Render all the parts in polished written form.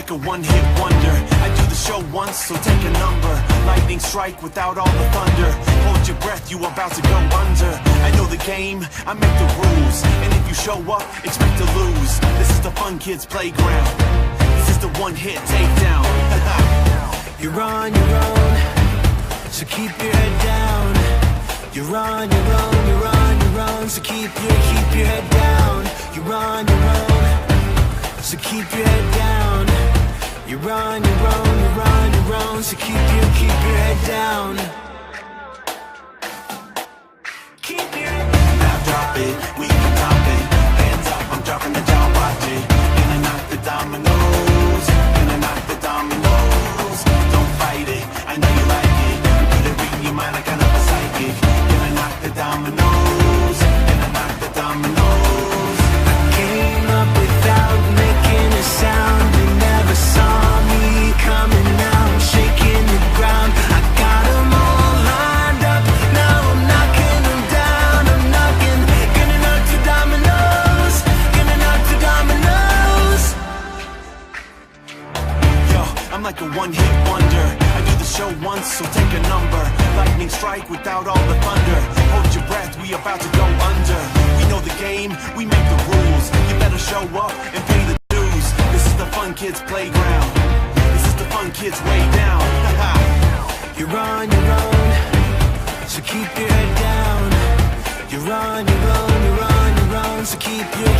like a one-hit wonder. I do the show once, so take a number. Lightning strike without all the thunder. Hold your breath, you about to go under. I know the game, I make the rules. And if you show up, expect to lose. This is the fun kids playground. This is the one-hit takedown. You're on your own, so keep your head down. You're on your own, you're on your own, so keep your head down. You're on your own, so keep your head down. You're on your own, you're on your own, so keep your head down. Keep your head down. Now drop it, we can top it. Hands up, I'm dropping the jaw, watch it. Gonna knock the dominoes, gonna knock the dominoes. Don't fight it, I know you like it. Put it in your mind like kind of a psychic. Gonna knock the dominoes, gonna knock the dominoes. I came up without making a sound. You never saw me coming out, shaking the ground. I got 'em all lined up, now I'm knocking 'em down. I'm knocking, gonna knock the dominoes, gonna knock the dominoes. Yo, I'm like a one-hit wonder. I do the show once, so take a number. Lightning strike without all the thunder. Hold your breath, we about to go under. We know the game, we make the rules. You better show up and pay the dues. This is the fun kids playground. This is the fun kids way down. You're on your own, so keep your head down. You're on your own, you're on your own, so keep your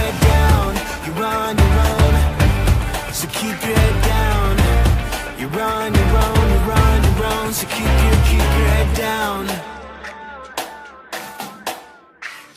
head down. You're on your own, so keep your head down. You're on your own, you're on your own, so keep your head down.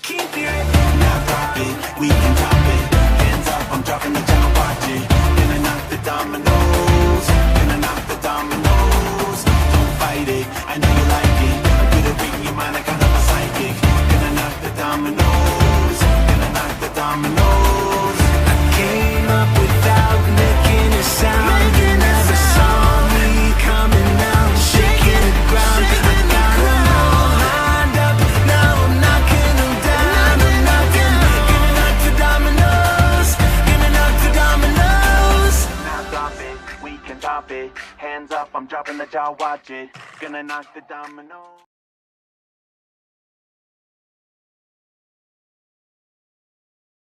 Keep your head down. Now drop it, we can top it. Hands up, I'm dropping the jaw, watch it. Gonna knock the dominoes, gonna knock the dominoes. Don't fight it, I know you like it. I'm good at reading your mind like kind of a psychic. Gonna knock the dominoes, gonna knock the dominoes. I came up without making a sound. You never saw me coming out, shaking the ground. I got 'em all lined up, now I'm knocking 'em down. I'm knocking, gonna knock the dominoes, gonna knock the dominoes. Now drop it, we can top it. Hands up, I'm dropping the jaw, watch it. Gonna knock the dominoes.